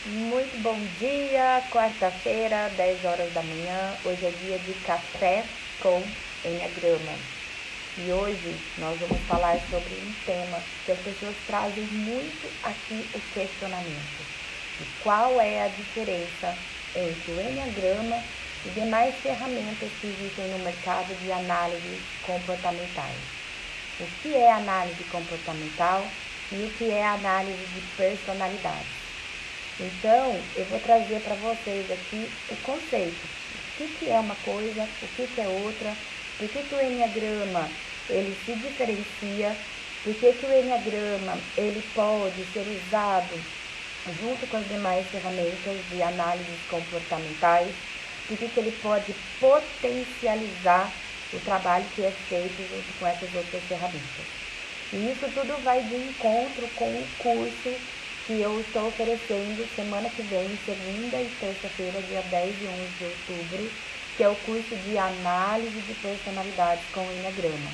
Muito bom dia, quarta-feira, 10 horas da manhã. Hoje é dia de café com Enneagrama. E hoje nós vamos falar sobre um tema que as pessoas trazem muito aqui, o questionamento. E qual é a diferença entre o Enneagrama e demais ferramentas que existem no mercado de análise comportamentais? O que é análise comportamental e o que é análise de personalidade? Então, eu vou trazer para vocês aqui o conceito. O que é uma coisa, o que é outra, por que o Enneagrama ele se diferencia, por que o Enneagrama ele pode ser usado junto com as demais ferramentas de análises comportamentais, por que ele pode potencializar o trabalho que é feito junto com essas outras ferramentas. E isso tudo vai de encontro com o curso que eu estou oferecendo semana que vem, segunda e terça-feira, dia 10 e 11 de outubro, que é o curso de análise de personalidades com o Enneagrama.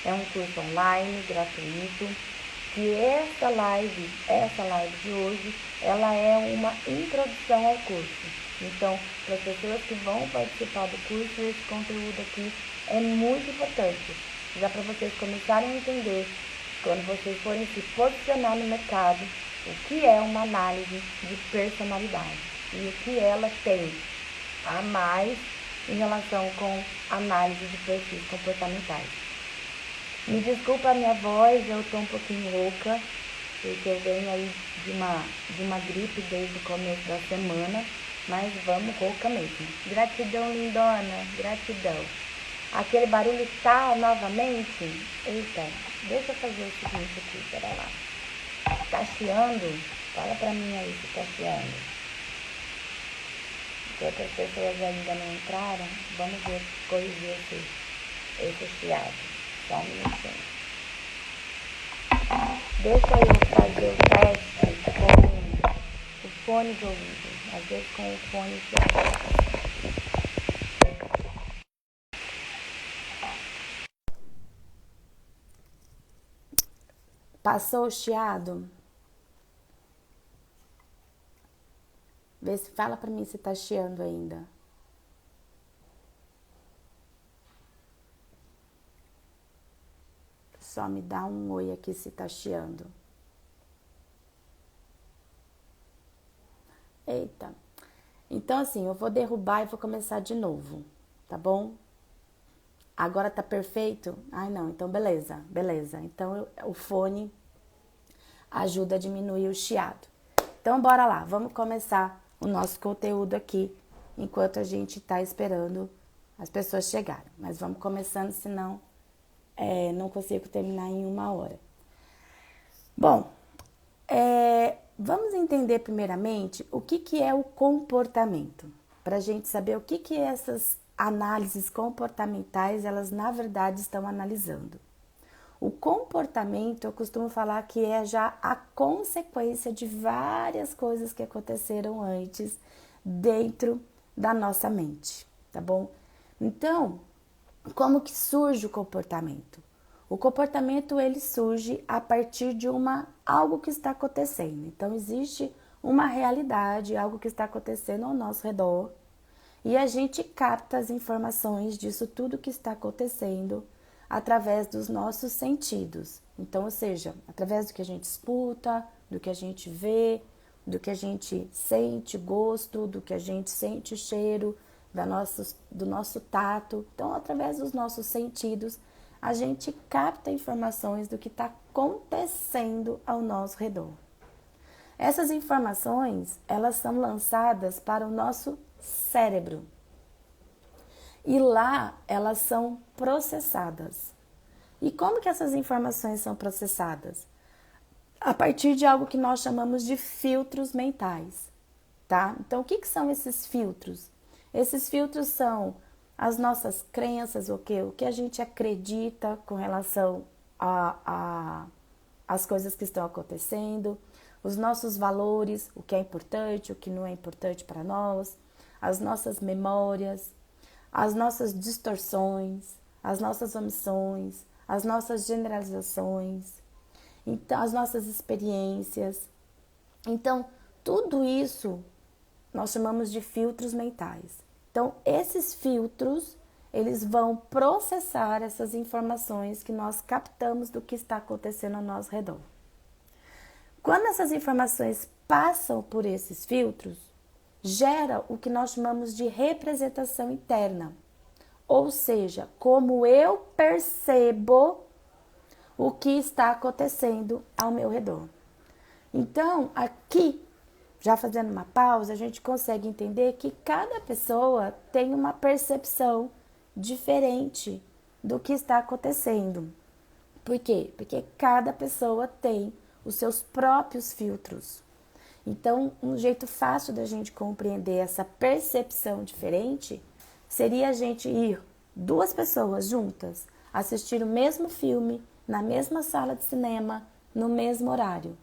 É um curso online, gratuito, que essa live de hoje, ela é uma introdução ao curso. Então, para as pessoas que vão participar do curso, esse conteúdo aqui é muito importante, já para vocês começarem a entender, quando vocês forem se posicionar no mercado, o que é uma análise de personalidade e o que ela tem a mais em relação com análise de perfis comportamentais. Me desculpa a minha voz, eu estou um pouquinho rouca, porque eu venho aí de uma gripe desde o começo da semana, mas vamos rouca mesmo. Gratidão, lindona, gratidão. Aquele barulho tá novamente? Eita, deixa eu fazer o seguinte aqui, pera lá. Tá chiando? Fala pra mim aí se tá chiando. Enquanto as pessoas ainda não entraram, vamos ver, corrigir esse chiado. Só um minutinho. Deixa eu fazer o teste com o fone de ouvido. Às vezes com o fone de Passou o chiado? Vê se fala pra mim se tá chiando ainda. Só me dá um oi aqui se tá chiando. Eita. Então, assim, eu vou derrubar e vou começar de novo, tá bom? Agora tá perfeito? Ai, não, então beleza, beleza. Então, o fone ajuda a diminuir o chiado. Então, bora lá, vamos começar o nosso conteúdo aqui, enquanto a gente tá esperando as pessoas chegarem. Mas vamos começando, senão não consigo terminar em 1 hora. Bom, vamos entender primeiramente o que é o comportamento, para a gente saber o que essas análises comportamentais, elas na verdade estão analisando. O comportamento, eu costumo falar que é já a consequência de várias coisas que aconteceram antes dentro da nossa mente, tá bom? Então, como que surge o comportamento? O comportamento ele surge a partir de algo que está acontecendo. Então existe uma realidade, algo que está acontecendo ao nosso redor, e a gente capta as informações disso tudo que está acontecendo através dos nossos sentidos. Então, ou seja, através do que a gente escuta, do que a gente vê, do que a gente sente gosto, do que a gente sente o cheiro, do nosso tato. Então, através dos nossos sentidos, a gente capta informações do que está acontecendo ao nosso redor. Essas informações, elas são lançadas para o nosso cérebro. E lá elas são processadas. E como que essas informações são processadas? A partir de algo que nós chamamos de filtros mentais, tá? Então, o que são esses filtros? Esses filtros são as nossas crenças, o que a gente acredita com relação às coisas que estão acontecendo, os nossos valores, o que é importante, o que não é importante para nós, as nossas memórias, as nossas distorções, as nossas omissões, as nossas generalizações, então as nossas experiências. Então, Tudo isso nós chamamos de filtros mentais. Então, esses filtros, eles vão processar essas informações que nós captamos do que está acontecendo ao nosso redor. Quando essas informações passam por esses filtros, gera o que nós chamamos de representação interna. Ou seja, como eu percebo o que está acontecendo ao meu redor. Então, aqui, já fazendo uma pausa, a gente consegue entender que cada pessoa tem uma percepção diferente do que está acontecendo. Por quê? Porque cada pessoa tem os seus próprios filtros. Então, um jeito fácil da gente compreender essa percepção diferente seria a gente ir duas pessoas juntas assistir o mesmo filme na mesma sala de cinema no mesmo horário.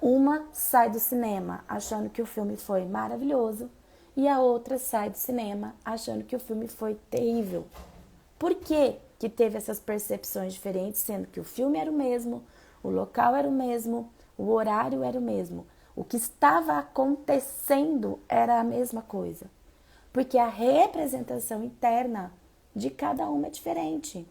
Uma sai do cinema achando que o filme foi maravilhoso e a outra sai do cinema achando que o filme foi terrível. Por que que teve essas percepções diferentes, sendo que o filme era o mesmo, o local era o mesmo, o horário era o mesmo? O que estava acontecendo era a mesma coisa. Porque a representação interna de cada uma é diferente.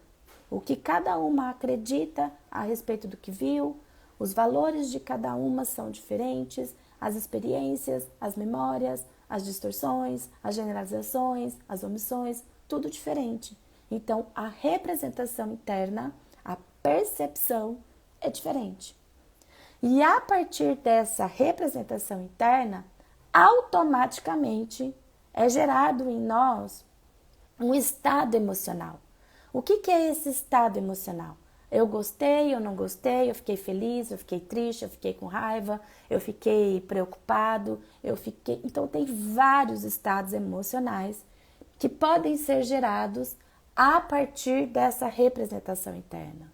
O que cada uma acredita a respeito do que viu, os valores de cada uma são diferentes, as experiências, as memórias, as distorções, as generalizações, as omissões, tudo diferente. Então, a representação interna, a percepção é diferente. E a partir dessa representação interna, automaticamente é gerado em nós um estado emocional. O que é esse estado emocional? Eu gostei, eu não gostei, eu fiquei feliz, eu fiquei triste, eu fiquei com raiva, eu fiquei preocupado, Então, tem vários estados emocionais que podem ser gerados a partir dessa representação interna.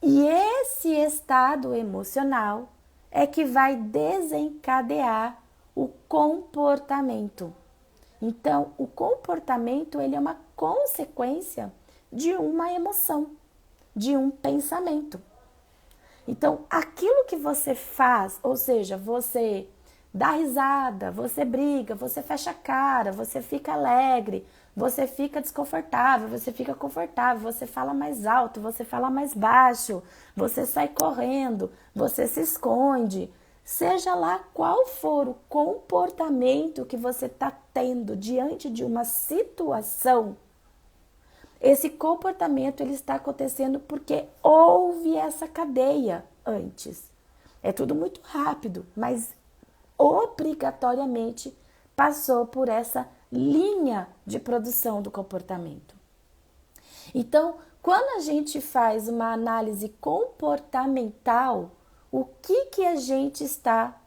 E esse estado emocional é que vai desencadear o comportamento. Então, o comportamento ele é uma consequência de uma emoção, de um pensamento. Então, aquilo que você faz, ou seja, você dá risada, você briga, você fecha a cara, você fica alegre, você fica desconfortável, você fica confortável, você fala mais alto, você fala mais baixo, você sai correndo, você se esconde. Seja lá qual for o comportamento que você está tendo diante de uma situação, esse comportamento ele está acontecendo porque houve essa cadeia antes. É tudo muito rápido, mas obrigatoriamente passou por essa linha de produção do comportamento. Então, quando a gente faz uma análise comportamental, o que a gente está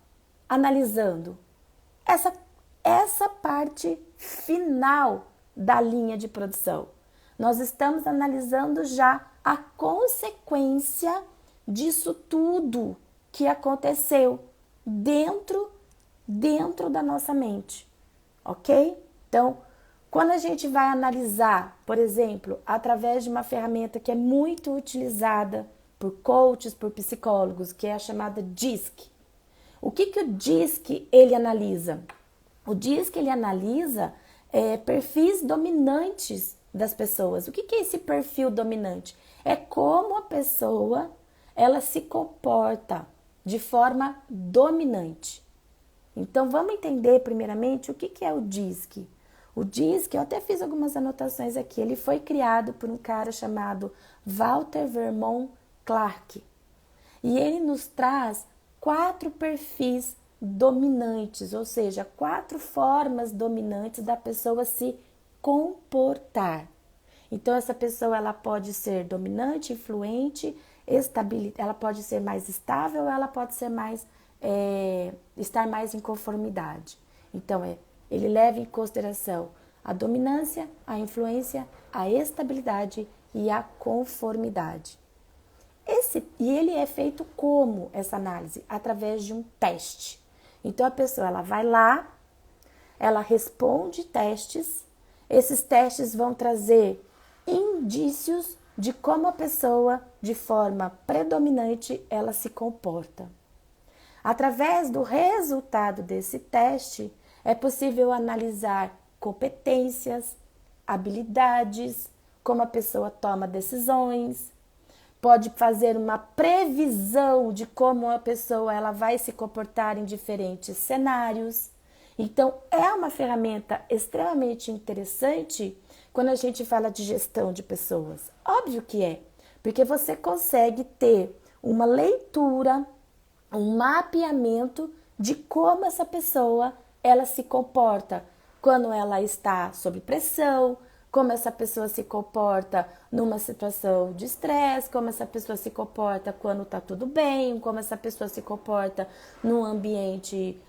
analisando? Essa parte final da linha de produção. Nós estamos analisando já a consequência disso tudo que aconteceu dentro da nossa mente, ok? Então, quando a gente vai analisar, por exemplo, através de uma ferramenta que é muito utilizada por coaches, por psicólogos, que é a chamada DISC. O que o DISC ele analisa? O DISC ele analisa perfis dominantes das pessoas. O que é esse perfil dominante? É como a pessoa ela se comporta de forma dominante. Então, vamos entender primeiramente o que é o DISC. O DISC, eu até fiz algumas anotações aqui, ele foi criado por um cara chamado Walter Vermont Clark. E ele nos traz 4 perfis dominantes, ou seja, 4 formas dominantes da pessoa se comportar. Então, essa pessoa ela pode ser dominante, influente, ela pode ser mais estável, ela pode ser mais estar mais em conformidade. Então, ele leva em consideração a dominância, a influência, a estabilidade e a conformidade. E ele é feito como essa análise? Através de um teste. Então, a pessoa ela vai lá, ela responde testes, esses testes vão trazer indícios de como a pessoa, de forma predominante, ela se comporta. Através do resultado desse teste, é possível analisar competências, habilidades, como a pessoa toma decisões, pode fazer uma previsão de como a pessoa ela vai se comportar em diferentes cenários. Então, é uma ferramenta extremamente interessante quando a gente fala de gestão de pessoas. Óbvio que é, porque você consegue ter uma leitura, um mapeamento de como essa pessoa ela se comporta quando ela está sob pressão, como essa pessoa se comporta numa situação de estresse, como essa pessoa se comporta quando está tudo bem, como essa pessoa se comporta num ambiente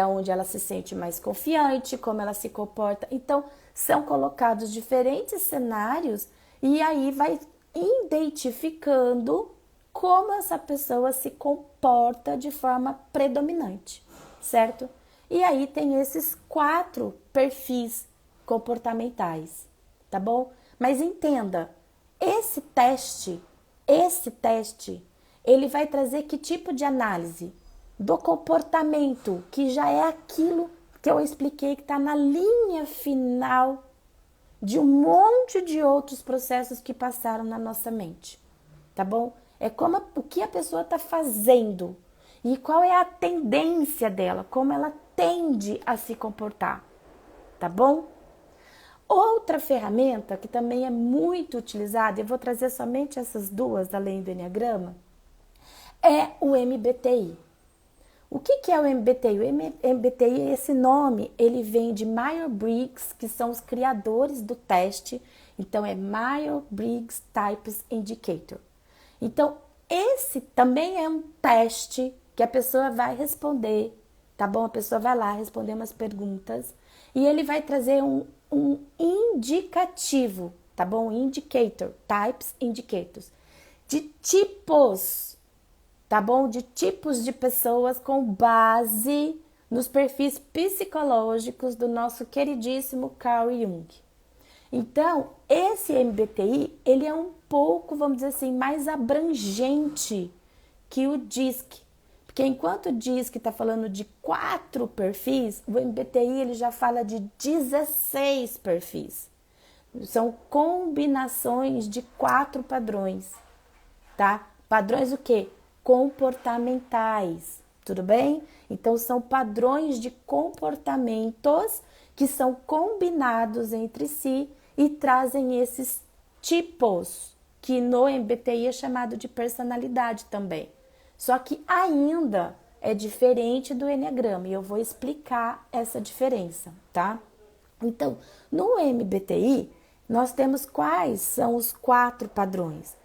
onde ela se sente mais confiante, como ela se comporta. Então, são colocados diferentes cenários e aí vai identificando como essa pessoa se comporta de forma predominante, certo? E aí tem esses 4 perfis comportamentais, tá bom? Mas entenda, esse teste, ele vai trazer que tipo de análise? Do comportamento, que já é aquilo que eu expliquei que está na linha final de um monte de outros processos que passaram na nossa mente, tá bom? É como o que a pessoa está fazendo e qual é a tendência dela, como ela tende a se comportar, tá bom? Outra ferramenta que também é muito utilizada, eu vou trazer somente essas 2 além do Enneagrama, é o MBTI. O que é o MBTI? O MBTI, esse nome, ele vem de Myers-Briggs, que são os criadores do teste. Então, é Myers-Briggs Types Indicator. Então, esse também é um teste que a pessoa vai responder, tá bom? A pessoa vai lá responder umas perguntas e ele vai trazer um indicativo, tá bom? Indicator, Types Indicators, de tipos, tá bom? De tipos de pessoas com base nos perfis psicológicos do nosso queridíssimo Carl Jung. Então, esse MBTI, ele é um pouco, vamos dizer assim, mais abrangente que o DISC. Porque enquanto o DISC está falando de 4 perfis, o MBTI ele já fala de 16 perfis. São combinações de 4 padrões, tá? Padrões o quê? Comportamentais, tudo bem? Então, são padrões de comportamentos que são combinados entre si e trazem esses tipos, que no MBTI é chamado de personalidade também. Só que ainda é diferente do Enneagrama e eu vou explicar essa diferença, tá? Então, no MBTI, nós temos quais são os 4 padrões.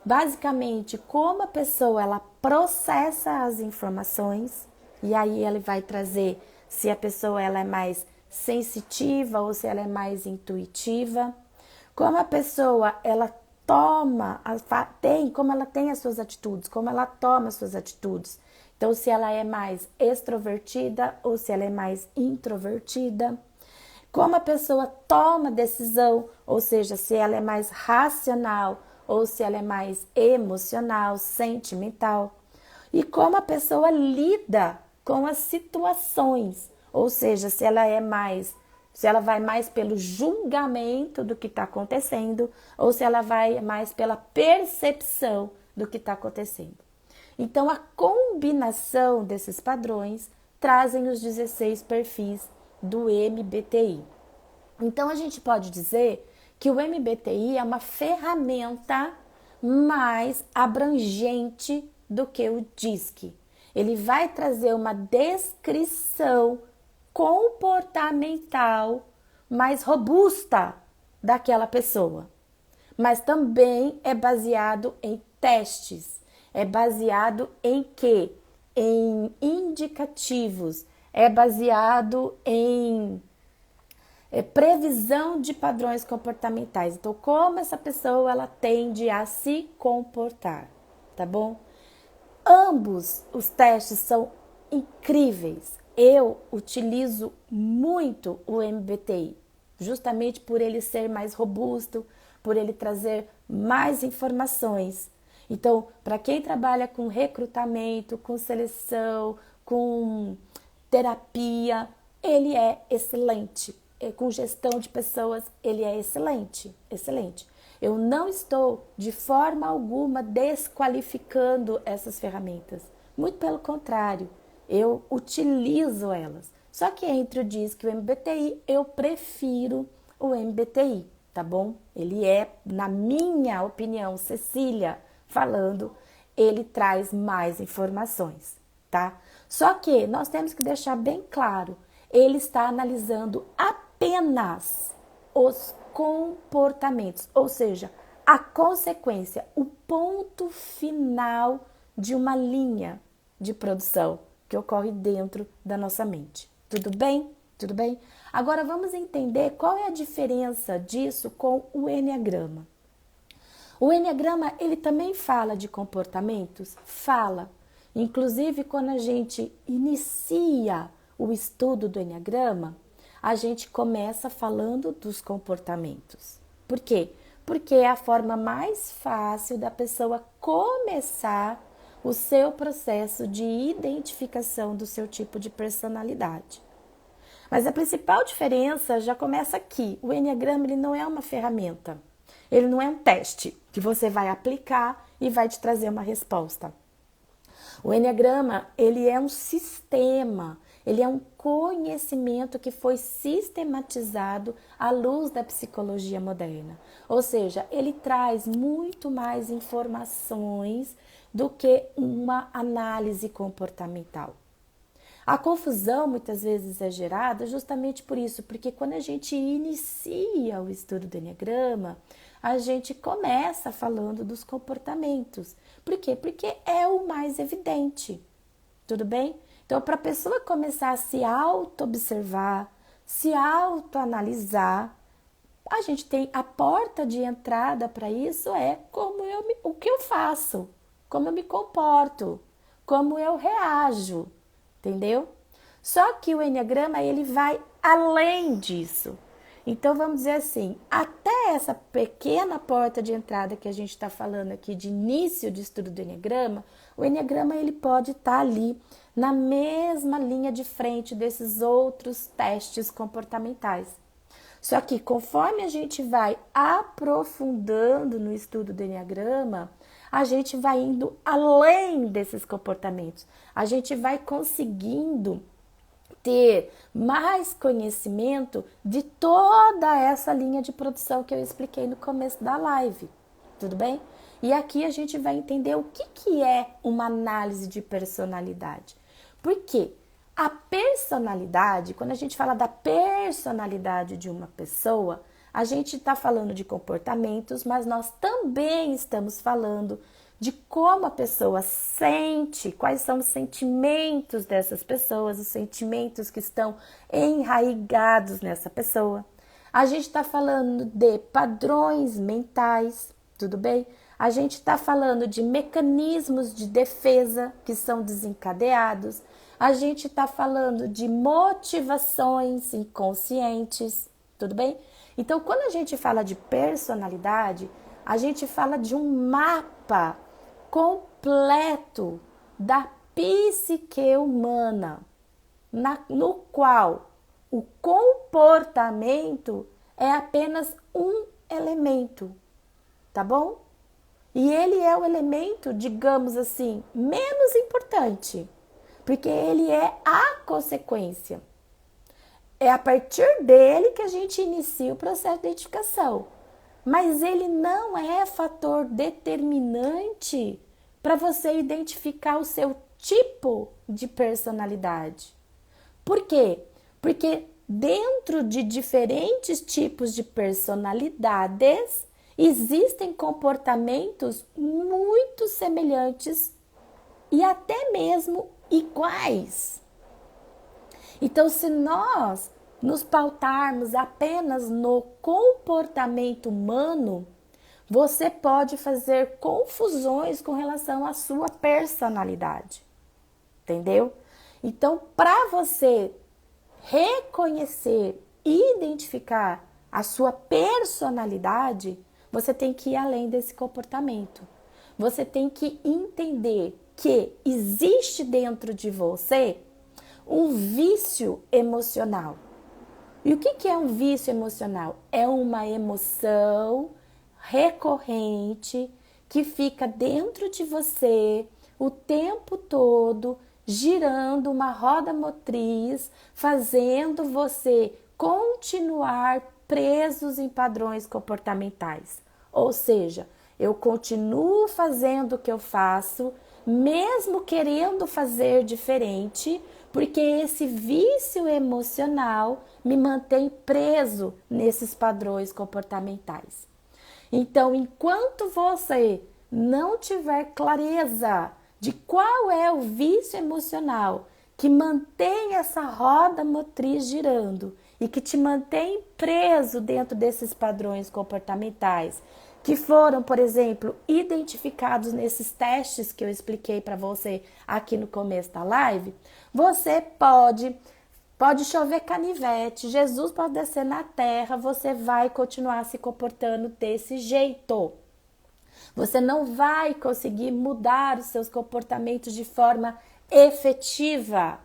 Basicamente, como a pessoa ela processa as informações, e aí ele vai trazer se a pessoa ela é mais sensitiva ou se ela é mais intuitiva, como a pessoa ela toma, como ela tem as suas atitudes, como ela toma as suas atitudes. Então, se ela é mais extrovertida ou se ela é mais introvertida. Como a pessoa toma decisão, ou seja, se ela é mais racional ou se ela é mais emocional, sentimental. E como a pessoa lida com as situações, ou seja, se ela vai mais pelo julgamento do que está acontecendo ou se ela vai mais pela percepção do que está acontecendo. Então, a combinação desses padrões trazem os 16 perfis do MBTI. Então, a gente pode dizer que o MBTI é uma ferramenta mais abrangente do que o DISC. Ele vai trazer uma descrição comportamental mais robusta daquela pessoa. Mas também é baseado em testes. É baseado em quê? Em indicativos. É baseado em previsão de padrões comportamentais. Então, como essa pessoa ela tende a se comportar, tá bom? Ambos os testes são incríveis. Eu utilizo muito o MBTI, justamente por ele ser mais robusto, por ele trazer mais informações. Então, para quem trabalha com recrutamento, com seleção, com terapia, ele é excelente. Com gestão de pessoas, ele é excelente, excelente. Eu não estou de forma alguma desqualificando essas ferramentas. Muito pelo contrário, eu utilizo elas. Só que entre o DISC e o MBTI, eu prefiro o MBTI, tá bom? Ele é, na minha opinião, Cecília falando, ele traz mais informações, tá? Só que nós temos que deixar bem claro, ele está analisando apenas os comportamentos, ou seja, a consequência, o ponto final de uma linha de produção que ocorre dentro da nossa mente. Tudo bem? Tudo bem? Agora vamos entender qual é a diferença disso com o Enneagrama. O Enneagrama, ele também fala de comportamentos? Fala. Inclusive, quando a gente inicia o estudo do Enneagrama, a gente começa falando dos comportamentos. Por quê? Porque é a forma mais fácil da pessoa começar o seu processo de identificação do seu tipo de personalidade. Mas a principal diferença já começa aqui. O Enneagrama, ele não é uma ferramenta. Ele não é um teste que você vai aplicar e vai te trazer uma resposta. O Enneagrama, ele é um sistema, ele é um conhecimento que foi sistematizado à luz da psicologia moderna. Ou seja, ele traz muito mais informações do que uma análise comportamental. A confusão muitas vezes é gerada justamente por isso, porque quando a gente inicia o estudo do Enneagrama, a gente começa falando dos comportamentos. Por quê? Porque é o mais evidente, tudo bem? Então, para a pessoa começar a se auto-observar, se auto-analisar, a gente tem a porta de entrada para isso o que eu faço, como eu me comporto, como eu reajo, entendeu? Só que o Enneagrama, ele vai além disso. Então, vamos dizer assim, até essa pequena porta de entrada que a gente está falando aqui de início de estudo do Enneagrama, o Enneagrama ele pode estar ali na mesma linha de frente desses outros testes comportamentais. Só que conforme a gente vai aprofundando no estudo do Enneagrama, a gente vai indo além desses comportamentos. A gente vai conseguindo ter mais conhecimento de toda essa linha de produção que eu expliquei no começo da live, tudo bem? E aqui a gente vai entender o que é uma análise de personalidade. Por quê? A personalidade, quando a gente fala da personalidade de uma pessoa, a gente está falando de comportamentos, mas nós também estamos falando de como a pessoa sente, quais são os sentimentos dessas pessoas, os sentimentos que estão enraizados nessa pessoa. A gente está falando de padrões mentais, tudo bem? A gente está falando de mecanismos de defesa que são desencadeados. A gente está falando de motivações inconscientes, tudo bem? Então, quando a gente fala de personalidade, a gente fala de um mapa completo da psique humana, no qual o comportamento é apenas um elemento, tá bom? E ele é o elemento, digamos assim, menos importante, porque ele é a consequência. É a partir dele que a gente inicia o processo de identificação. Mas ele não é fator determinante para você identificar o seu tipo de personalidade. Por quê? Porque dentro de diferentes tipos de personalidades, existem comportamentos muito semelhantes e até mesmo iguais. Então, se nós nos pautarmos apenas no comportamento humano, você pode fazer confusões com relação à sua personalidade, entendeu? Então, para você reconhecer e identificar a sua personalidade, você tem que ir além desse comportamento. Você tem que entender que existe dentro de você um vício emocional. E o que é um vício emocional? É uma emoção recorrente que fica dentro de você o tempo todo, girando uma roda motriz, fazendo você continuar presos em padrões comportamentais. Ou seja, eu continuo fazendo o que eu faço, mesmo querendo fazer diferente, porque esse vício emocional me mantém preso nesses padrões comportamentais. Então, enquanto você não tiver clareza de qual é o vício emocional que mantém essa roda motriz girando e que te mantém preso dentro desses padrões comportamentais, que foram, por exemplo, identificados nesses testes que eu expliquei para você aqui no começo da live, você pode chover canivete, Jesus pode descer na terra, você vai continuar se comportando desse jeito. Você não vai conseguir mudar os seus comportamentos de forma efetiva,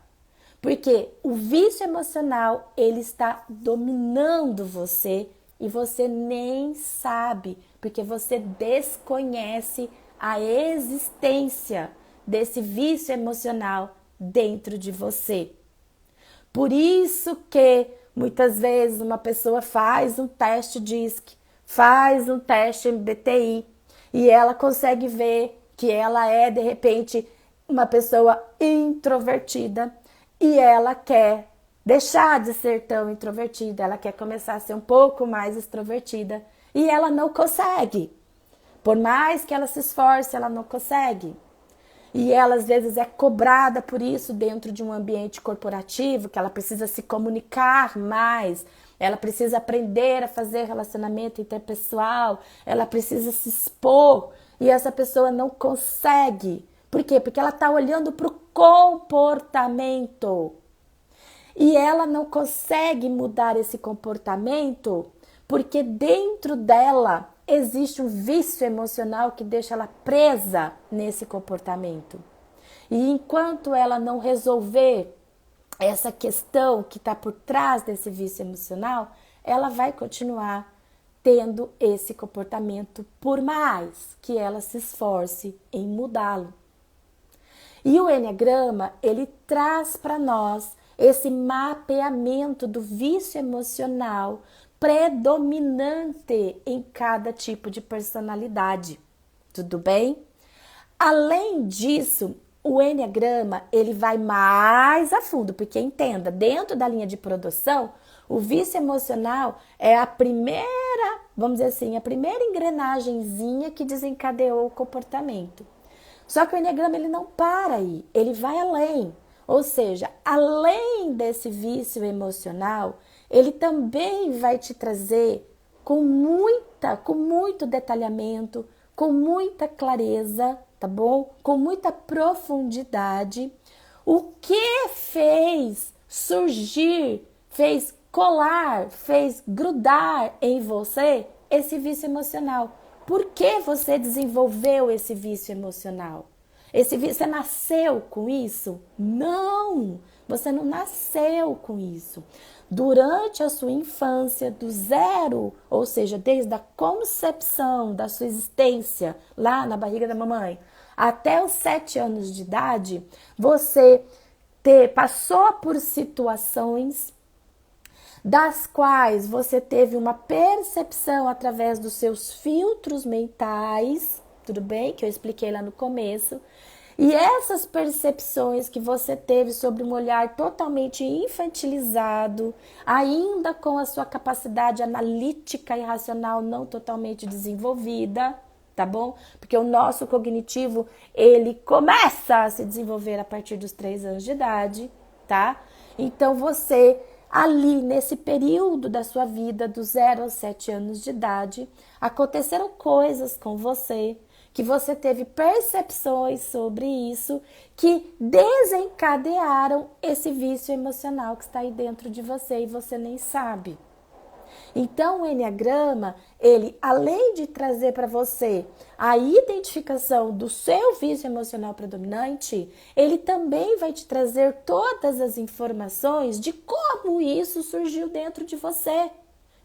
porque o vício emocional, ele está dominando você e você nem sabe, porque você desconhece a existência desse vício emocional dentro de você. Por isso que muitas vezes uma pessoa faz um teste DISC, faz um teste MBTI e ela consegue ver que ela é de repente uma pessoa introvertida e ela quer deixar de ser tão introvertida, ela quer começar a ser um pouco mais extrovertida e ela não consegue. Por mais que ela se esforce, ela não consegue. E ela às vezes é cobrada por isso dentro de um ambiente corporativo, que ela precisa se comunicar mais, ela precisa aprender a fazer relacionamento interpessoal, ela precisa se expor e essa pessoa não consegue. Por quê? Porque ela está olhando para o comportamento e ela não consegue mudar esse comportamento porque dentro dela existe um vício emocional que deixa ela presa nesse comportamento. E enquanto ela não resolver essa questão que está por trás desse vício emocional, ela vai continuar tendo esse comportamento por mais que ela se esforce em mudá-lo. E o Enneagrama, ele traz para nós esse mapeamento do vício emocional predominante em cada tipo de personalidade. Tudo bem? Além disso, o Enneagrama, ele vai mais a fundo, porque entenda, dentro da linha de produção, o vício emocional é a primeira, vamos dizer assim, a primeira engrenagemzinha que desencadeou o comportamento. Só que o Enneagrama, ele não para aí, ele vai além. Ou seja, além desse vício emocional, ele também vai te trazer com muito detalhamento, com muita clareza, tá bom? Com muita profundidade, o que fez surgir, fez colar, fez grudar em você esse vício emocional. Por que você desenvolveu esse vício emocional? Você nasceu com isso? Não, você não nasceu com isso. Durante a sua infância, do zero, ou seja, desde a concepção da sua existência lá na barriga da mamãe, até os 7 anos de idade, você passou por situações das quais você teve uma percepção através dos seus filtros mentais, tudo bem? Que eu expliquei lá no começo. E essas percepções que você teve sobre um olhar totalmente infantilizado, ainda com a sua capacidade analítica e racional não totalmente desenvolvida, tá bom? Porque o nosso cognitivo, ele começa a se desenvolver a partir dos 3 anos de idade, tá? Então você, ali nesse período da sua vida, do 0 aos 7 anos de idade, aconteceram coisas com você, que você teve percepções sobre isso, que desencadearam esse vício emocional que está aí dentro de você e você nem sabe. Então, o Enneagrama, ele, além de trazer para você a identificação do seu vício emocional predominante, ele também vai te trazer todas as informações de como isso surgiu dentro de você.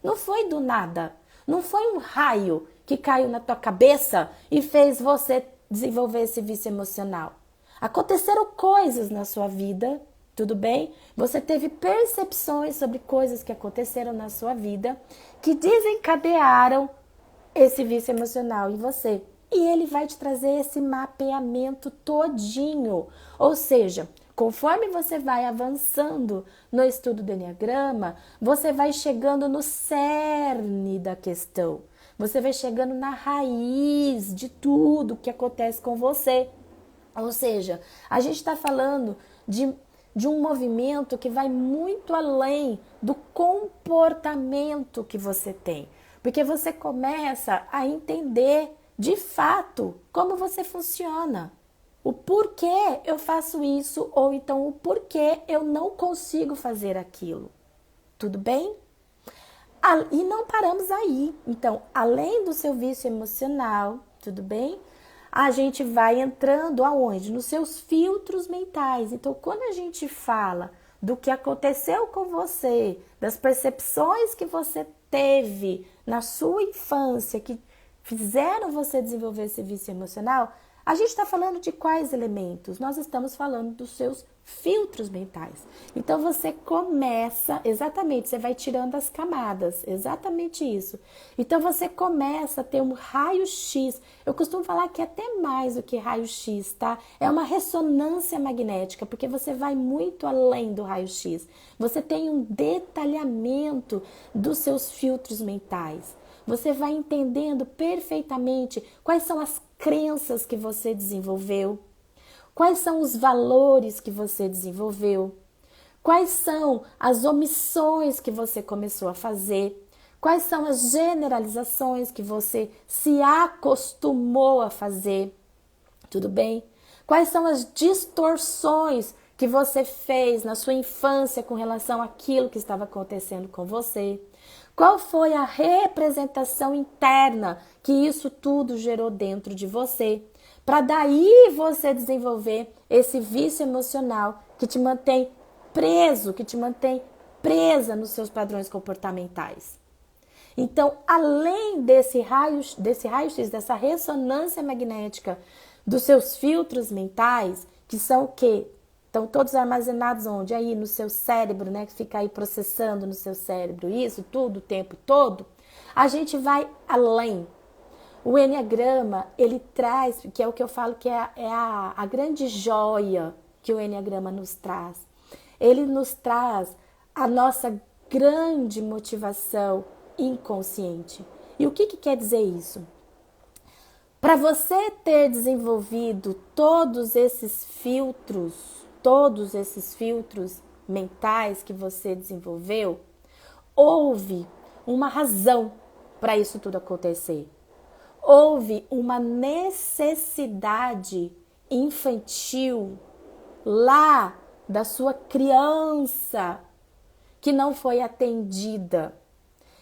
Não foi do nada, não foi um raio que caiu na tua cabeça e fez você desenvolver esse vício emocional. Aconteceram coisas na sua vida, tudo bem? Você teve percepções sobre coisas que aconteceram na sua vida que desencadearam esse vício emocional em você. E ele vai te trazer esse mapeamento todinho. Ou seja, conforme você vai avançando no estudo do Enneagrama, você vai chegando no cerne da questão. Você vai chegando na raiz de tudo que acontece com você. Ou seja, a gente está falando de um movimento que vai muito além do comportamento que você tem. Porque você começa a entender de fato como você funciona. O porquê eu faço isso ou então o porquê eu não consigo fazer aquilo. Tudo bem? E não paramos aí. Então, além do seu vício emocional, tudo bem? A gente vai entrando aonde? Nos seus filtros mentais. Então, quando a gente fala do que aconteceu com você, das percepções que você teve na sua infância, que fizeram você desenvolver esse vício emocional, a gente está falando de quais elementos? Nós estamos falando dos seus filtros mentais. Então você começa, exatamente, você vai tirando as camadas, exatamente isso. Então você começa a ter um raio-x. Eu costumo falar que é até mais do que raio-x, tá? É uma ressonância magnética, porque você vai muito além do raio-x. Você tem um detalhamento dos seus filtros mentais. Você vai entendendo perfeitamente quais são as crenças que você desenvolveu, quais são os valores que você desenvolveu, quais são as omissões que você começou a fazer, quais são as generalizações que você se acostumou a fazer, tudo bem? Quais são as distorções que você fez na sua infância com relação àquilo que estava acontecendo com você? Qual foi a representação interna que isso tudo gerou dentro de você? Para daí você desenvolver esse vício emocional que te mantém preso, que te mantém presa nos seus padrões comportamentais. Então, além desse raio-x, dessa ressonância magnética dos seus filtros mentais, que são o quê? Estão todos armazenados onde? Aí no seu cérebro, né? Que fica aí processando no seu cérebro isso tudo o tempo todo. A gente vai além. O Enneagrama, ele traz, que é o que eu falo que é a grande joia que o Enneagrama nos traz. Ele nos traz a nossa grande motivação inconsciente. E o que quer dizer isso? Para você ter desenvolvido todos esses filtros mentais que você desenvolveu, houve uma razão para isso tudo acontecer. Houve uma necessidade infantil lá da sua criança que não foi atendida.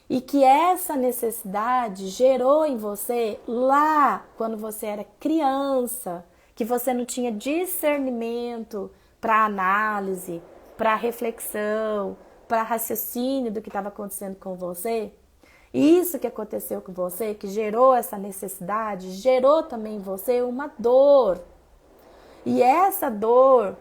E que essa necessidade gerou em você lá quando você era criança, que você não tinha discernimento para análise, para reflexão, para raciocínio do que estava acontecendo com você. Isso que aconteceu com você, que gerou essa necessidade, gerou também em você uma dor. E essa dor,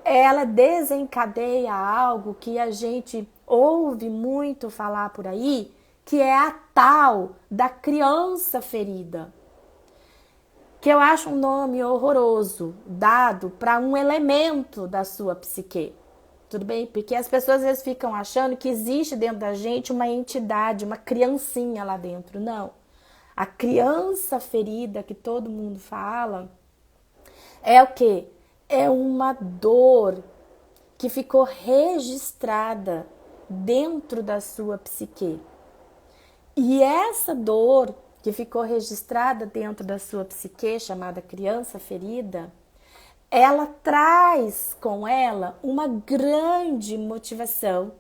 ela desencadeia algo que a gente ouve muito falar por aí, que é a tal da criança ferida. Que eu acho um nome horroroso, dado para um elemento da sua psique. Tudo bem? Porque as pessoas às vezes ficam achando que existe dentro da gente uma entidade, uma criancinha lá dentro. Não. A criança ferida que todo mundo fala é o quê? É uma dor que ficou registrada dentro da sua psique. E essa dor que ficou registrada dentro da sua psique, chamada criança ferida, ela traz com ela uma grande motivação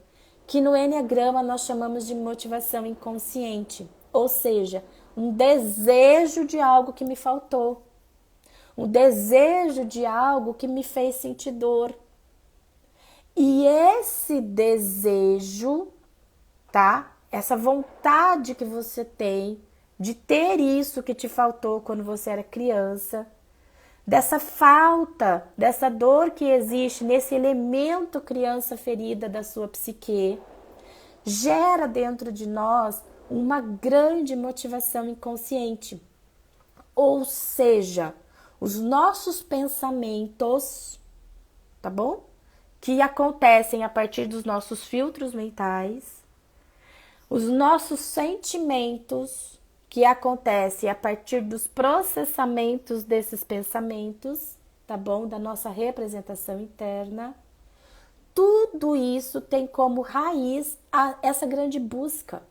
que no Enneagrama nós chamamos de motivação inconsciente, ou seja, um desejo de algo que me faltou, um desejo de algo que me fez sentir dor. E esse desejo, tá? Essa vontade que você tem de ter isso que te faltou quando você era criança, dessa falta, dessa dor que existe nesse elemento criança ferida da sua psique, gera dentro de nós uma grande motivação inconsciente. Ou seja, os nossos pensamentos, tá bom? Que acontecem a partir dos nossos filtros mentais, os nossos sentimentos, que acontecem a partir dos processamentos desses pensamentos, tá bom? Da nossa representação interna. Tudo isso tem como raiz essa grande busca.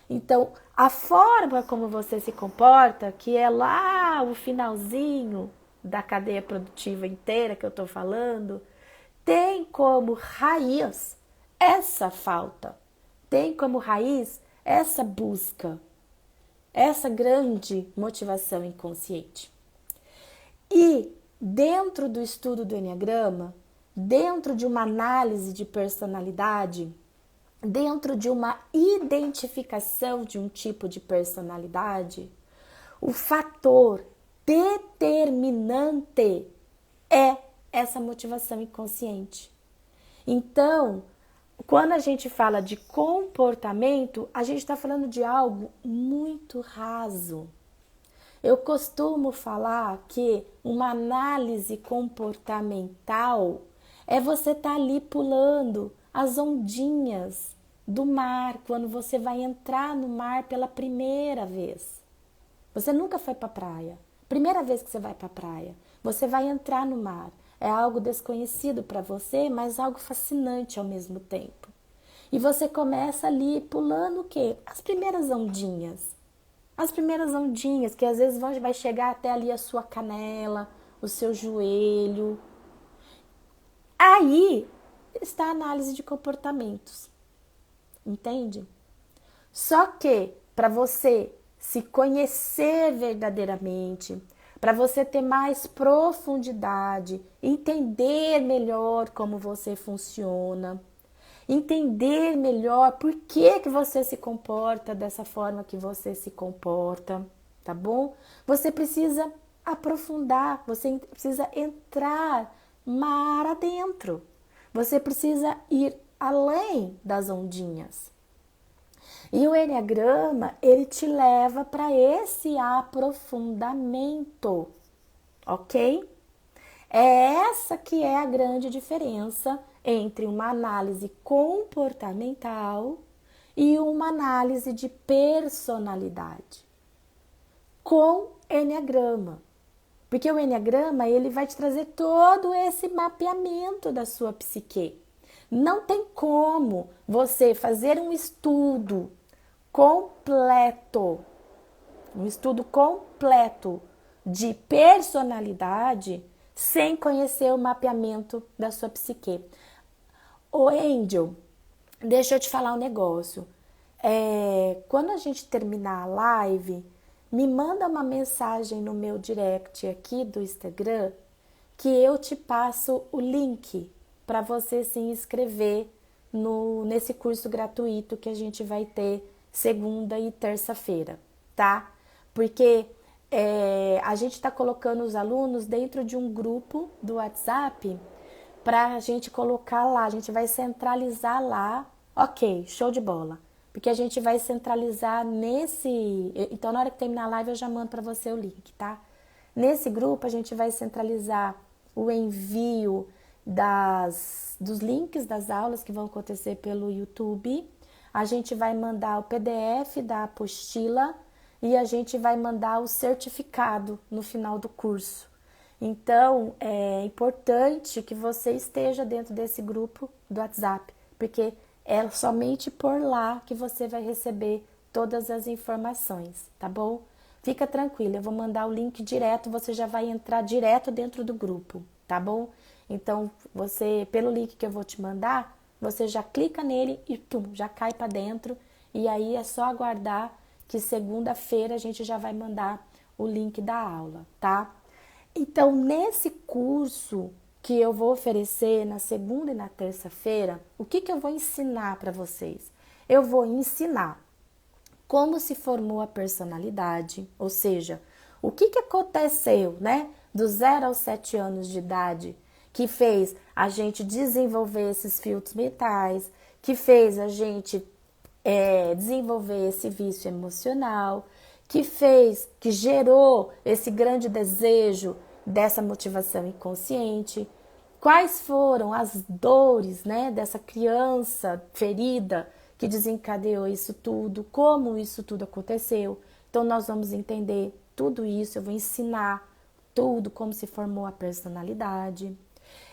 Então, a forma como você se comporta, que é lá o finalzinho da cadeia produtiva inteira que eu tô falando, tem como raiz essa falta, tem como raiz essa busca, essa grande motivação inconsciente. E dentro do estudo do Enneagrama, dentro de uma análise de personalidade, dentro de uma identificação de um tipo de personalidade, o fator determinante é essa motivação inconsciente. Então, quando a gente fala de comportamento, a gente está falando de algo muito raso. Eu costumo falar que uma análise comportamental é você estar ali pulando as ondinhas do mar quando você vai entrar no mar pela primeira vez. Você nunca foi para a praia. Primeira vez que você vai para a praia, você vai entrar no mar. É algo desconhecido para você, mas algo fascinante ao mesmo tempo. E você começa ali pulando o quê? As primeiras ondinhas. As primeiras ondinhas, que às vezes vai chegar até ali a sua canela, o seu joelho. Aí está a análise de comportamentos. Entende? Só que para você se conhecer verdadeiramente, para você ter mais profundidade, entender melhor como você funciona, entender melhor por que você se comporta dessa forma que você se comporta, tá bom? Você precisa aprofundar, você precisa entrar mar adentro, você precisa ir além das ondinhas. E o Enneagrama, ele te leva para esse aprofundamento, ok? É essa que é a grande diferença entre uma análise comportamental e uma análise de personalidade com Enneagrama. Porque o Enneagrama, ele vai te trazer todo esse mapeamento da sua psique. Não tem como você fazer um estudo completo de personalidade sem conhecer o mapeamento da sua psique. Ô Angel, deixa eu te falar um negócio. Quando a gente terminar a live, me manda uma mensagem no meu direct aqui do Instagram que eu te passo o link para você se inscrever nesse curso gratuito que a gente vai ter segunda e terça-feira, tá? Porque a gente está colocando os alunos dentro de um grupo do WhatsApp para a gente colocar lá, a gente vai centralizar lá, ok, show de bola, porque a gente vai centralizar então na hora que terminar a live eu já mando para você o link, tá? Nesse grupo a gente vai centralizar o envio dos links das aulas que vão acontecer pelo YouTube, a gente vai mandar o PDF da apostila e a gente vai mandar o certificado no final do curso. Então, é importante que você esteja dentro desse grupo do WhatsApp, porque é somente por lá que você vai receber todas as informações, tá bom? Fica tranquila, eu vou mandar o link direto, você já vai entrar direto dentro do grupo, tá bom? Então, pelo link que eu vou te mandar, você já clica nele e pum, já cai para dentro. E aí é só aguardar que segunda-feira a gente já vai mandar o link da aula, tá? Então, nesse curso que eu vou oferecer na segunda e na terça-feira, o que eu vou ensinar para vocês? Eu vou ensinar como se formou a personalidade, ou seja, o que aconteceu, né, dos 0 aos 7 anos de idade, que fez a gente desenvolver esses filtros mentais, que fez a gente desenvolver esse vício emocional, que gerou esse grande desejo dessa motivação inconsciente. Quais foram as dores, né, dessa criança ferida que desencadeou isso tudo, como isso tudo aconteceu. Então, nós vamos entender tudo isso, eu vou ensinar tudo, como se formou a personalidade.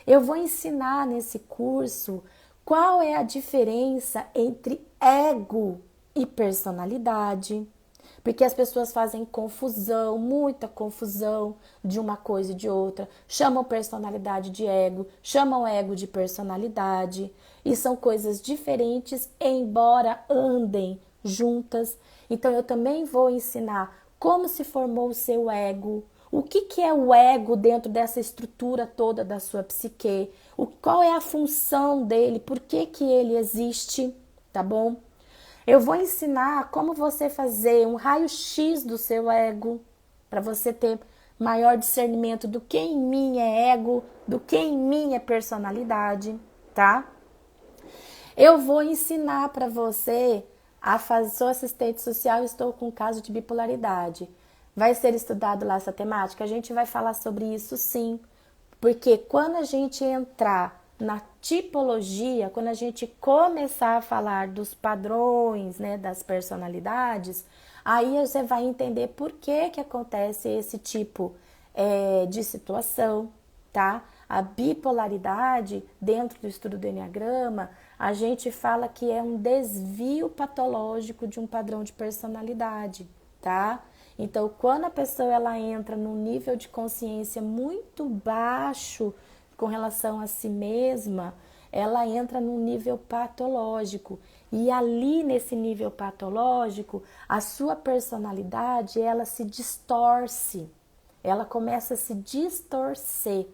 Eu vou ensinar nesse curso qual é a diferença entre ego e personalidade. Porque as pessoas fazem confusão, muita confusão de uma coisa e de outra. Chamam personalidade de ego, chamam ego de personalidade. E são coisas diferentes, embora andem juntas. Então, eu também vou ensinar como se formou o seu ego, o que é o ego dentro dessa estrutura toda da sua psique, qual é a função dele, por que ele existe, tá bom? Eu vou ensinar como você fazer um raio-x do seu ego, para você ter maior discernimento do que em mim é ego, do que em mim é personalidade, tá? Eu vou ensinar para você a fazer, sou assistente social e estou com um caso de bipolaridade. Vai ser estudado lá essa temática? A gente vai falar sobre isso sim, porque quando a gente entrar na tipologia, quando a gente começar a falar dos padrões, né, das personalidades, aí você vai entender por que acontece esse tipo de situação, tá? A bipolaridade, dentro do estudo do Enneagrama, a gente fala que é um desvio patológico de um padrão de personalidade, tá? Então, quando a pessoa ela entra num nível de consciência muito baixo com relação a si mesma, ela entra num nível patológico. E ali nesse nível patológico, a sua personalidade, ela se distorce. Ela começa a se distorcer.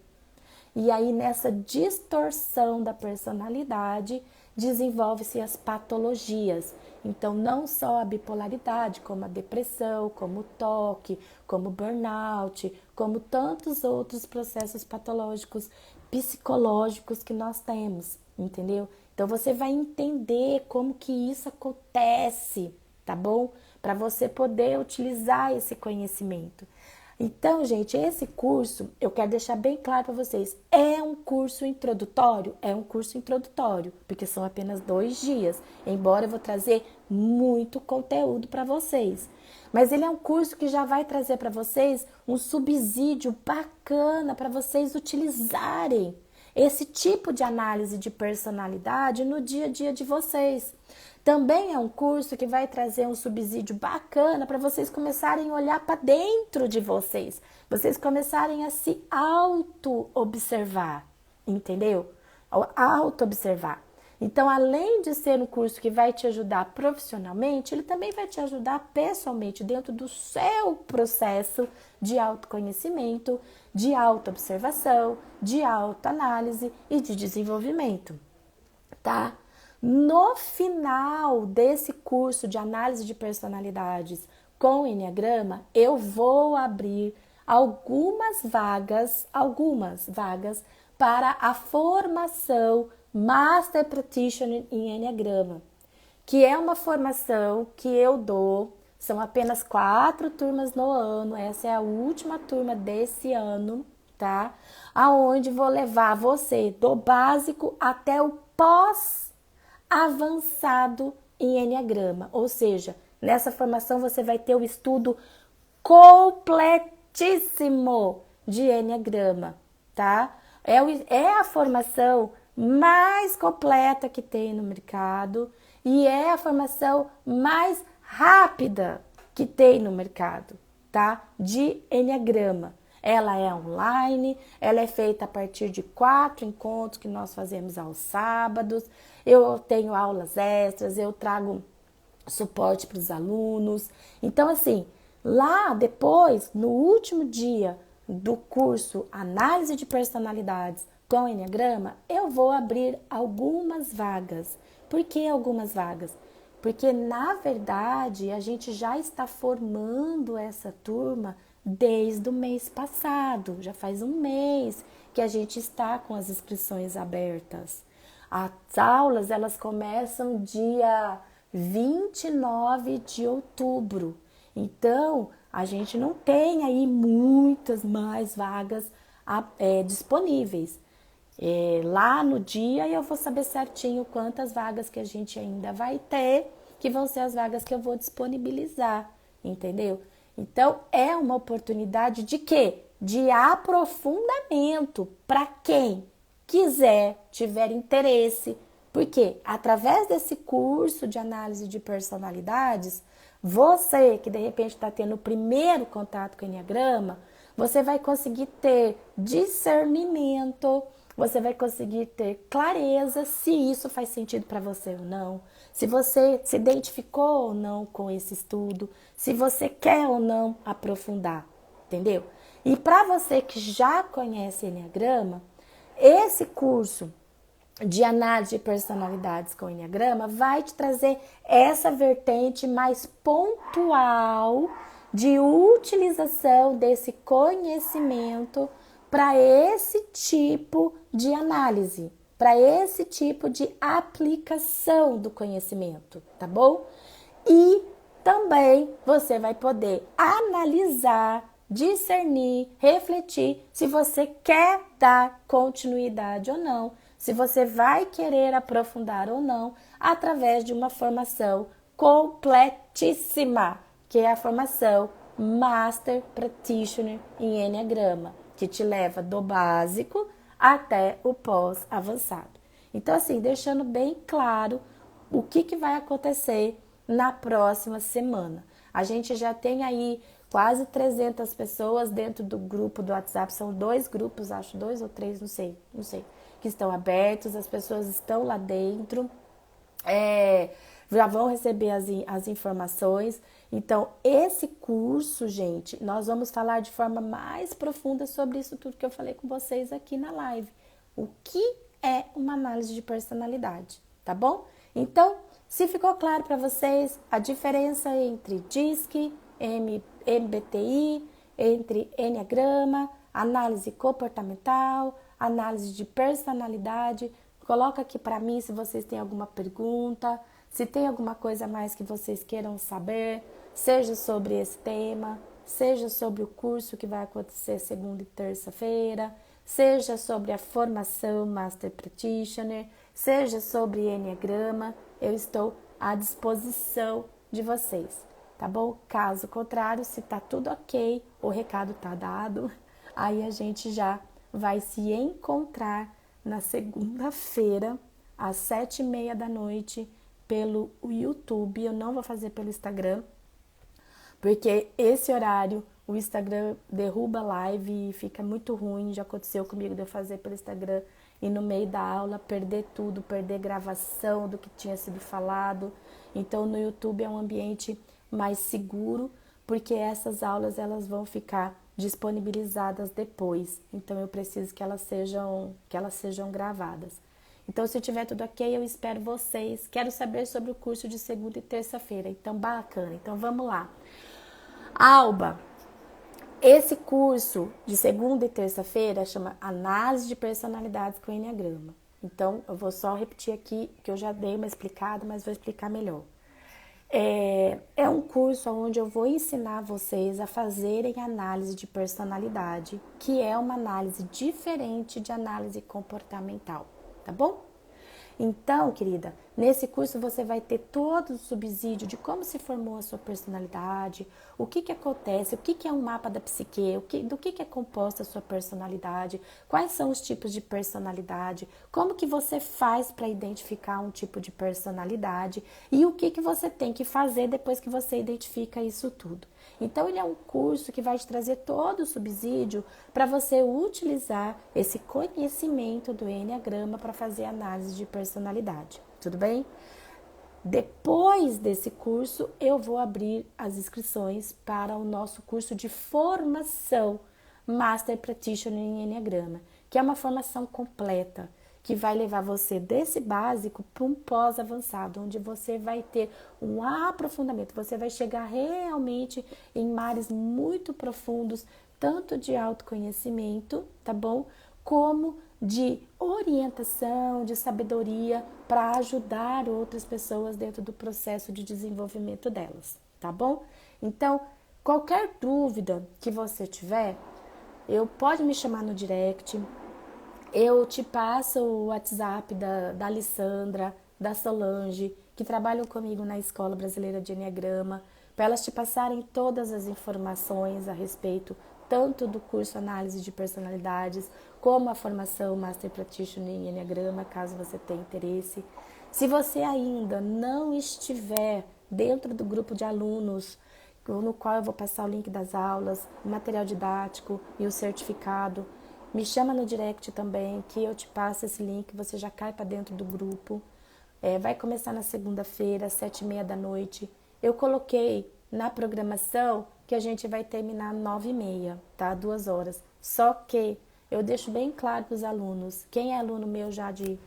E aí nessa distorção da personalidade, desenvolve-se as patologias. Então, não só a bipolaridade, como a depressão, como o toque, como o burnout, como tantos outros processos patológicos psicológicos que nós temos, entendeu? Então, você vai entender como que isso acontece, tá bom? Para você poder utilizar esse conhecimento. Então, gente, esse curso, eu quero deixar bem claro para vocês, é um curso introdutório? É um curso introdutório, porque são apenas 2 dias, embora eu vou trazer muito conteúdo para vocês. Mas ele é um curso que já vai trazer para vocês um subsídio bacana para vocês utilizarem esse tipo de análise de personalidade no dia a dia de vocês. Também é um curso que vai trazer um subsídio bacana para vocês começarem a olhar para dentro de vocês, vocês começarem a se auto-observar, entendeu? Auto-observar. Então, além de ser um curso que vai te ajudar profissionalmente, ele também vai te ajudar pessoalmente dentro do seu processo de autoconhecimento, de autoobservação, de autoanálise e de desenvolvimento, tá? No final desse curso de análise de personalidades com o Enneagrama, eu vou abrir algumas vagas para a formação Master Practitioner em Enneagrama, que é uma formação que eu dou, são apenas 4 turmas no ano, essa é a última turma desse ano, tá? Aonde vou levar você do básico até o pós-avançado em Enneagrama, ou seja, nessa formação você vai ter o estudo completíssimo de Enneagrama, tá? É a formação mais completa que tem no mercado e é a formação mais rápida que tem no mercado, tá? De Enneagrama. Ela é online, ela é feita a partir de 4 encontros que nós fazemos aos sábados. Eu tenho aulas extras, eu trago suporte para os alunos. Então, assim, lá depois, no último dia do curso Análise de Personalidades com Enneagrama, eu vou abrir algumas vagas. Por que algumas vagas? Porque, na verdade, a gente já está formando essa turma desde o mês passado. Já faz um mês que a gente está com as inscrições abertas. As aulas, elas começam dia 29 de outubro. Então, a gente não tem aí muitas mais vagas disponíveis. Lá no dia eu vou saber certinho quantas vagas que a gente ainda vai ter, que vão ser as vagas que eu vou disponibilizar, entendeu? Então, é uma oportunidade de quê? De aprofundamento para quem quiser, tiver interesse. Porque através desse curso de análise de personalidades, você que de repente está tendo o primeiro contato com o Enneagrama, você vai conseguir ter discernimento, você vai conseguir ter clareza se isso faz sentido para você ou não, se você se identificou ou não com esse estudo, se você quer ou não aprofundar, entendeu? E para você que já conhece Enneagrama, esse curso de análise de personalidades com Enneagrama vai te trazer essa vertente mais pontual de utilização desse conhecimento para esse tipo de análise, para esse tipo de aplicação do conhecimento, tá bom? E também você vai poder analisar, discernir, refletir se você quer dar continuidade ou não, se você vai querer aprofundar ou não, através de uma formação completíssima, que é a formação Master Practitioner em Enneagrama, que te leva do básico até o pós-avançado. Então, assim, deixando bem claro o que vai acontecer na próxima semana. A gente já tem aí quase 300 pessoas dentro do grupo do WhatsApp, são 2 grupos, acho 2 ou 3, não sei, que estão abertos, as pessoas estão lá dentro, já vão receber as informações. Então, esse curso, gente, nós vamos falar de forma mais profunda sobre isso tudo que eu falei com vocês aqui na live. O que é uma análise de personalidade, tá bom? Então, se ficou claro para vocês a diferença entre DISC, MBTI, entre Enneagrama, análise comportamental, análise de personalidade, coloca aqui para mim se vocês têm alguma pergunta, se tem alguma coisa a mais que vocês queiram saber, seja sobre esse tema, seja sobre o curso que vai acontecer segunda e terça-feira, seja sobre a formação Master Practitioner, seja sobre Enneagrama, eu estou à disposição de vocês, tá bom? Caso contrário, se tá tudo ok, o recado tá dado, aí a gente já vai se encontrar na segunda-feira, às 7h30 da noite, pelo YouTube. Eu não vou fazer pelo Instagram, porque esse horário o Instagram derruba a live e fica muito ruim. Já aconteceu comigo de eu fazer pelo Instagram e no meio da aula perder tudo, perder gravação do que tinha sido falado. Então no YouTube é um ambiente mais seguro, porque essas aulas elas vão ficar disponibilizadas depois. Então eu preciso que elas sejam gravadas. Então, se tiver tudo ok, eu espero vocês. Quero saber sobre o curso de segunda e terça-feira. Então, bacana. Então, vamos lá. Alba, esse curso de segunda e terça-feira chama Análise de Personalidades com Enneagrama. Então, eu vou só repetir aqui, que eu já dei uma explicada, mas vou explicar melhor. É um curso onde eu vou ensinar vocês a fazerem análise de personalidade, que é uma análise diferente de análise comportamental, tá bom? Então, querida, Nesse curso você vai ter todo o subsídio de como se formou a sua personalidade, o que acontece, o que é um mapa da psique, do que é composta a sua personalidade, quais são os tipos de personalidade, como que você faz para identificar um tipo de personalidade e o que você tem que fazer depois que você identifica isso tudo. Então, ele é um curso que vai te trazer todo o subsídio para você utilizar esse conhecimento do Enneagrama para fazer análise de personalidade. Tudo bem? Depois desse curso, eu vou abrir as inscrições para o nosso curso de formação Master Practitioner em Enneagrama, que é uma formação completa, que vai levar você desse básico para um pós-avançado, onde você vai ter um aprofundamento, você vai chegar realmente em mares muito profundos, tanto de autoconhecimento, tá bom? Como de orientação, de sabedoria para ajudar outras pessoas dentro do processo de desenvolvimento delas, tá bom? Então, qualquer dúvida que você tiver, pode me chamar no direct, eu te passo o WhatsApp da Alessandra, da Solange, que trabalham comigo na Escola Brasileira de Enneagrama, para elas te passarem todas as informações a respeito tanto do curso Análise de Personalidades, como a formação Master Practitioner em Enneagrama, caso você tenha interesse. Se você ainda não estiver dentro do grupo de alunos, no qual eu vou passar o link das aulas, o material didático e o certificado, me chama no direct também, que eu te passo esse link, você já cai para dentro do grupo. Vai começar na segunda-feira, às 7h30 da noite. Eu coloquei na programação que a gente vai terminar às 9h30, tá? 2 horas. Só que eu deixo bem claro para os alunos, quem é aluno meu já de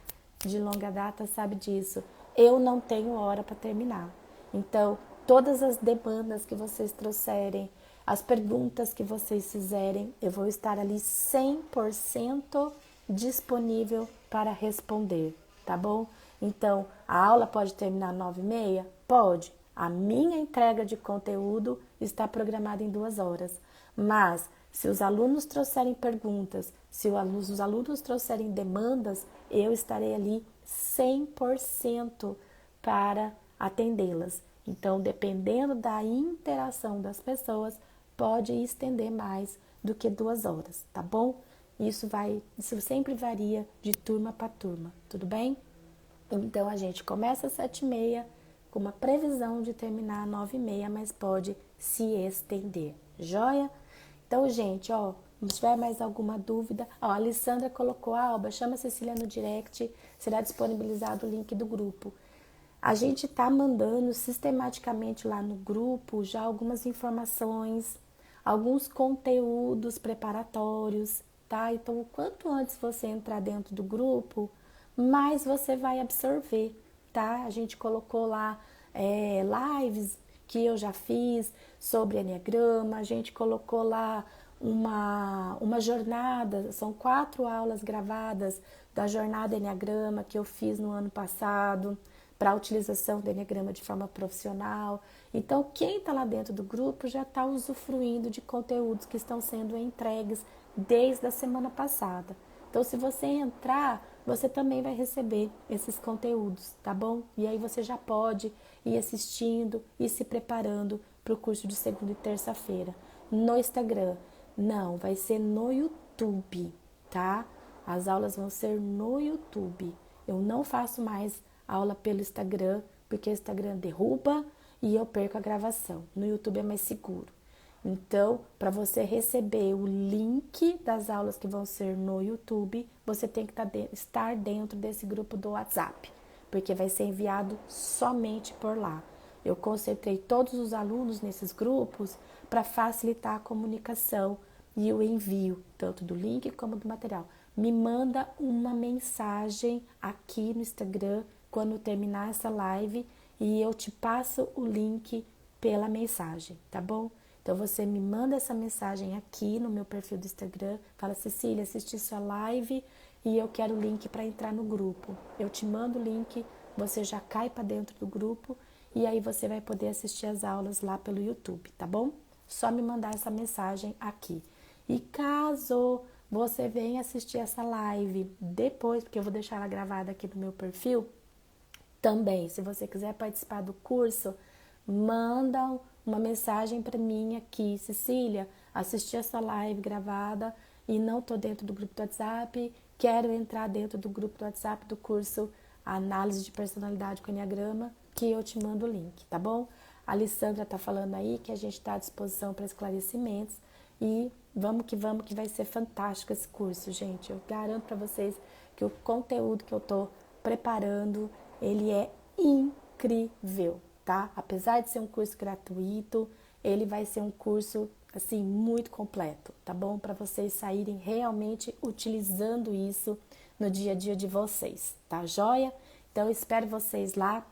longa data sabe disso, eu não tenho hora para terminar. Então, todas as demandas que vocês trouxerem, as perguntas que vocês fizerem, eu vou estar ali 100% disponível para responder, tá bom? Então, a aula pode terminar às 9h30? Pode. A minha entrega de conteúdo está programada em 2 horas. Mas, se os alunos trouxerem perguntas, se os alunos trouxerem demandas, eu estarei ali 100% para atendê-las. Então, dependendo da interação das pessoas, pode estender mais do que 2 horas, tá bom? Isso sempre varia de turma para turma, tudo bem? Então, a gente começa às 7h30, com uma previsão de terminar às 9h30, mas pode se estender, joia? Então, gente, se tiver mais alguma dúvida, a Alessandra colocou, Alba, chama a Cecília no direct, será disponibilizado o link do grupo. A gente está mandando sistematicamente lá no grupo já algumas informações, alguns conteúdos preparatórios, tá? Então, o quanto antes você entrar dentro do grupo, mais você vai absorver, tá? A gente colocou lá lives que eu já fiz sobre Enneagrama, a gente colocou lá uma jornada, são 4 aulas gravadas da jornada Enneagrama que eu fiz no ano passado, para a utilização do Enneagrama de forma profissional. Então, quem está lá dentro do grupo já está usufruindo de conteúdos que estão sendo entregues desde a semana passada. Então, se você entrar, você também vai receber esses conteúdos, tá bom? E aí você já pode ir assistindo e se preparando para o curso de segunda e terça-feira. No Instagram, não, vai ser no YouTube, tá? As aulas vão ser no YouTube. Eu não faço mais aula pelo Instagram, porque o Instagram derruba e eu perco a gravação. No YouTube é mais seguro. Então, para você receber o link das aulas que vão ser no YouTube, você tem que estar dentro desse grupo do WhatsApp, porque vai ser enviado somente por lá. Eu concentrei todos os alunos nesses grupos para facilitar a comunicação e o envio, tanto do link como do material. Me manda uma mensagem aqui no Instagram quando terminar essa live e eu te passo o link pela mensagem, tá bom? Então, você me manda essa mensagem aqui no meu perfil do Instagram, fala, Cecília, assisti sua live e eu quero o link para entrar no grupo. Eu te mando o link, você já cai para dentro do grupo e aí você vai poder assistir as aulas lá pelo YouTube, tá bom? Só me mandar essa mensagem aqui. E caso você venha assistir essa live depois, porque eu vou deixar ela gravada aqui no meu perfil, Também, se você quiser participar do curso, manda uma mensagem para mim aqui, Cecília, assisti essa live gravada e não estou dentro do grupo do WhatsApp, quero entrar dentro do grupo do WhatsApp do curso Análise de Personalidade com Enneagrama, que eu te mando o link, tá bom? A Alessandra tá falando aí que a gente está à disposição para esclarecimentos e vamos, que vai ser fantástico esse curso, gente. Eu garanto para vocês que o conteúdo que eu tô preparando, ele é incrível, tá? Apesar de ser um curso gratuito, ele vai ser um curso, assim, muito completo, tá bom? Para vocês saírem realmente utilizando isso no dia a dia de vocês, tá joia? Então, eu espero vocês lá.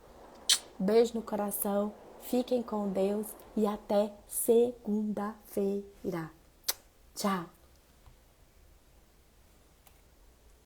Beijo no coração, fiquem com Deus e até segunda-feira. Tchau!